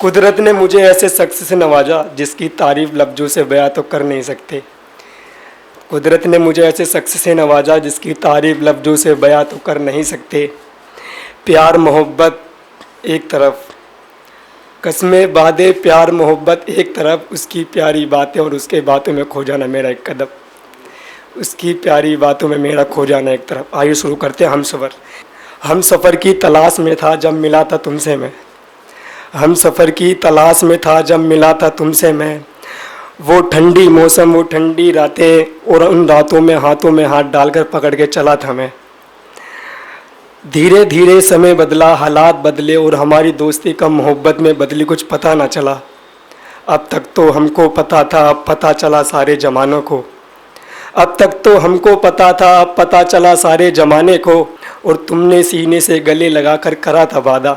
कुदरत ने मुझे ऐसे शख्स से नवाजा जिसकी तारीफ़ लफ्ज़ों से बयां तो कर नहीं सकते। कुदरत ने मुझे ऐसे शख्स से नवाजा जिसकी तारीफ़ लफ्ज़ों से बयां तो कर नहीं सकते। प्यार मोहब्बत एक तरफ, कस्में वादे प्यार मोहब्बत एक तरफ, उसकी प्यारी बातें और उसके बातों में खो जाना मेरा एक कदम, उसकी प्यारी बातों में मेरा खो जाना एक तरफ। आइए शुरू करते हैं। हम सफ़र की तलाश में था जब मिला था तुमसे मैं, हम सफ़र की तलाश में था जब मिला था तुमसे मैं। वो ठंडी मौसम, वो ठंडी रातें, और उन रातों में हाथों में हाथ डालकर पकड़ के चला था मैं। धीरे धीरे समय बदला, हालात बदले और हमारी दोस्ती कम मोहब्बत में बदली, कुछ पता ना चला। अब तक तो हमको पता था, अब पता चला सारे ज़मानों को। अब तक तो हमको पता था, अब पता चला सारे ज़माने को। और तुमने सीने से गले लगाकर करा था वादा,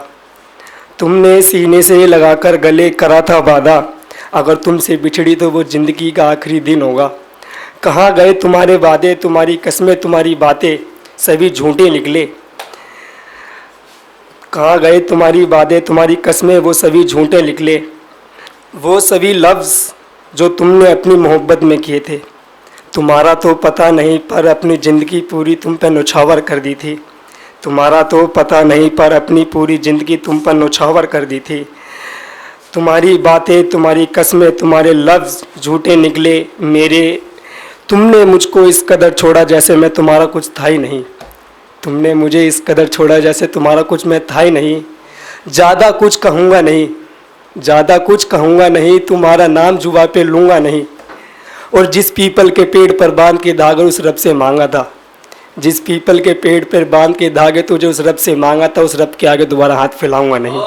तुमने सीने से लगाकर गले करा था वादा। अगर तुमसे बिछड़ी तो वो ज़िंदगी का आखिरी दिन होगा। कहाँ गए तुम्हारे वादे, तुम्हारी कस्में, तुम्हारी बातें, सभी झूठे निकले। कहाँ गए तुम्हारी वादे, तुम्हारी कस्में, वो सभी झूठे निकले। वो सभी लफ्ज़ जो तुमने अपनी मोहब्बत में किए थे, तुम्हारा तो पता नहीं पर अपनी ज़िंदगी पूरी तुम पर न्योछावर कर दी थी। तुम्हारा तो पता नहीं पर अपनी पूरी ज़िंदगी तुम पर न्योछावर कर दी थी। तुम्हारी बातें, तुम्हारी कस्में, तुम्हारे लफ्ज़ झूठे निकले मेरे। तुमने मुझको इस कदर छोड़ा जैसे मैं तुम्हारा कुछ था ही नहीं। तुमने मुझे इस कदर छोड़ा जैसे तुम्हारा कुछ मैं था ही नहीं। ज़्यादा कुछ कहूँगा नहीं, ज़्यादा कुछ कहूँगा नहीं, तुम्हारा नाम जुबा पे लूँगा नहीं। और जिस पीपल के पेड़ पर बांध के धागे उस रब से मांगा था, जिस पीपल के पेड़ पर बांध के धागे तुझे उस रब से मांगा था, उस रब के आगे दोबारा हाथ फैलाऊंगा नहीं,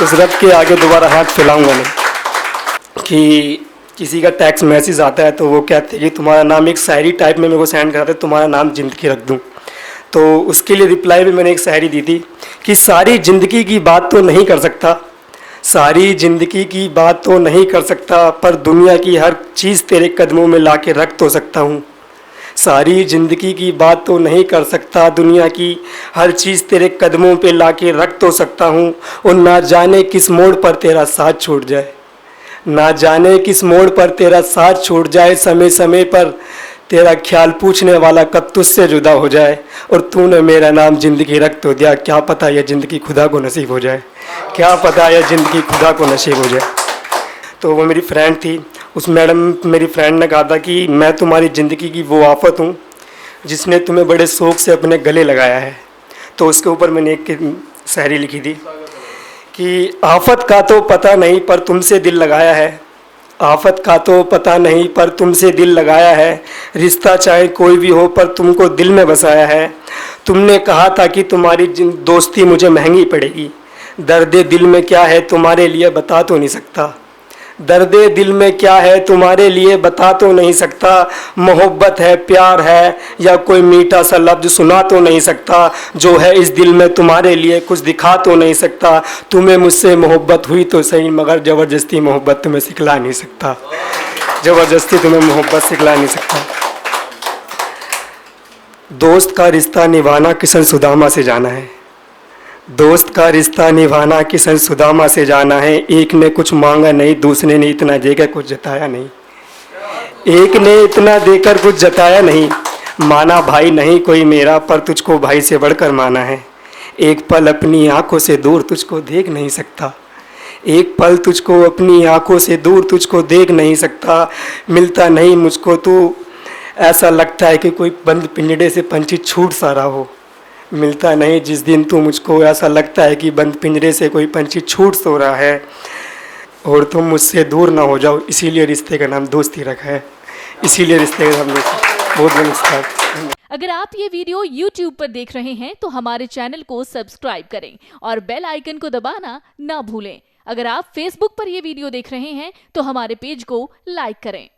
उस रब के आगे दोबारा हाथ फैलाऊंगा नहीं। कि किसी का टैक्स मैसेज आता है तो वो कहते हैं कि तुम्हारा नाम, एक शायरी टाइप में मेरे को सेंड कराते हैं, तुम्हारा नाम ज़िंदगी रख दूँ। तो उसके लिए रिप्लाई में मैंने एक शायरी दी थी कि सारी ज़िंदगी की बात तो नहीं कर सकता, सारी ज़िंदगी की बात तो नहीं कर सकता, पर दुनिया की हर चीज़ तेरे कदमों में ला के रख तो सकता हूँ। सारी ज़िंदगी की बात तो नहीं कर सकता, दुनिया की हर चीज़ तेरे कदमों पे ला के रख तो सकता हूँ। और ना जाने किस मोड़ पर तेरा साथ छूट जाए, ना जाने किस मोड़ पर तेरा साथ छूट जाए, समय समय पर तेरा ख्याल पूछने वाला कब तुझसे जुदा हो जाए। और तूने मेरा नाम ज़िंदगी रख तो दिया, क्या पता यह ज़िंदगी खुदा को नसीब हो जाए, क्या पता यह ज़िंदगी खुदा को नसीब हो जाए। तो वो मेरी फ्रेंड थी, उस मैडम मेरी फ्रेंड ने कहा था कि मैं तुम्हारी ज़िंदगी की वो आफत हूँ जिसने तुम्हें बड़े शौक़ से अपने गले लगाया है। तो उसके ऊपर मैंने एक शायरी लिखी थी कि आफत का तो पता नहीं पर तुमसे दिल लगाया है, आफत का तो पता नहीं पर तुमसे दिल लगाया है। रिश्ता चाहे कोई भी हो पर तुमको दिल में बसाया है। तुमने कहा था कि तुम्हारी दोस्ती मुझे महंगी पड़ेगी। दर्द दिल में क्या है तुम्हारे लिए बता तो नहीं सकता, दर्द दिल में क्या है तुम्हारे लिए बता तो नहीं सकता। मोहब्बत है, प्यार है, या कोई मीठा सा लफ्ज़ सुना तो नहीं सकता। जो है इस दिल में तुम्हारे लिए कुछ दिखा तो नहीं सकता। तुम्हें मुझसे मोहब्बत हुई तो सही, मगर ज़बरदस्ती मोहब्बत तुम्हें सिखला नहीं सकता, ज़बरदस्ती तुम्हें मोहब्बत सिखला नहीं सकता। दोस्त का रिश्ता निभाना किशन सुदामा से जाना है, दोस्त का रिश्ता निभाना किशन सुदामा से जाना है। एक ने कुछ मांगा नहीं, दूसरे ने इतना देकर कुछ जताया नहीं, एक ने इतना देकर कुछ जताया नहीं। माना भाई नहीं कोई मेरा, पर तुझको भाई से बढ़कर माना है। एक पल अपनी आंखों से दूर तुझको देख नहीं सकता, एक पल तुझको अपनी आंखों से दूर तुझको देख नहीं सकता। मिलता नहीं मुझको तू, ऐसा लगता है कि कोई बंद पिंजड़े से पंछी छूट सा रहा हो। मिलता नहीं जिस दिन तू मुझको, ऐसा लगता है कि बंद पिंजरे से कोई पंछी छूट सो रहा है। और तुम मुझसे दूर ना हो जाओ, इसीलिए रिश्ते का नाम दोस्ती रखा है, इसीलिए रिश्ते का नाम दोस्ती। बहुत नमस्कार। अगर आप ये वीडियो YouTube पर देख रहे हैं तो हमारे चैनल को सब्सक्राइब करें और बेल आइकन को दबाना ना भूलें। अगर आप Facebook पर ये वीडियो देख रहे हैं तो हमारे पेज को लाइक करें।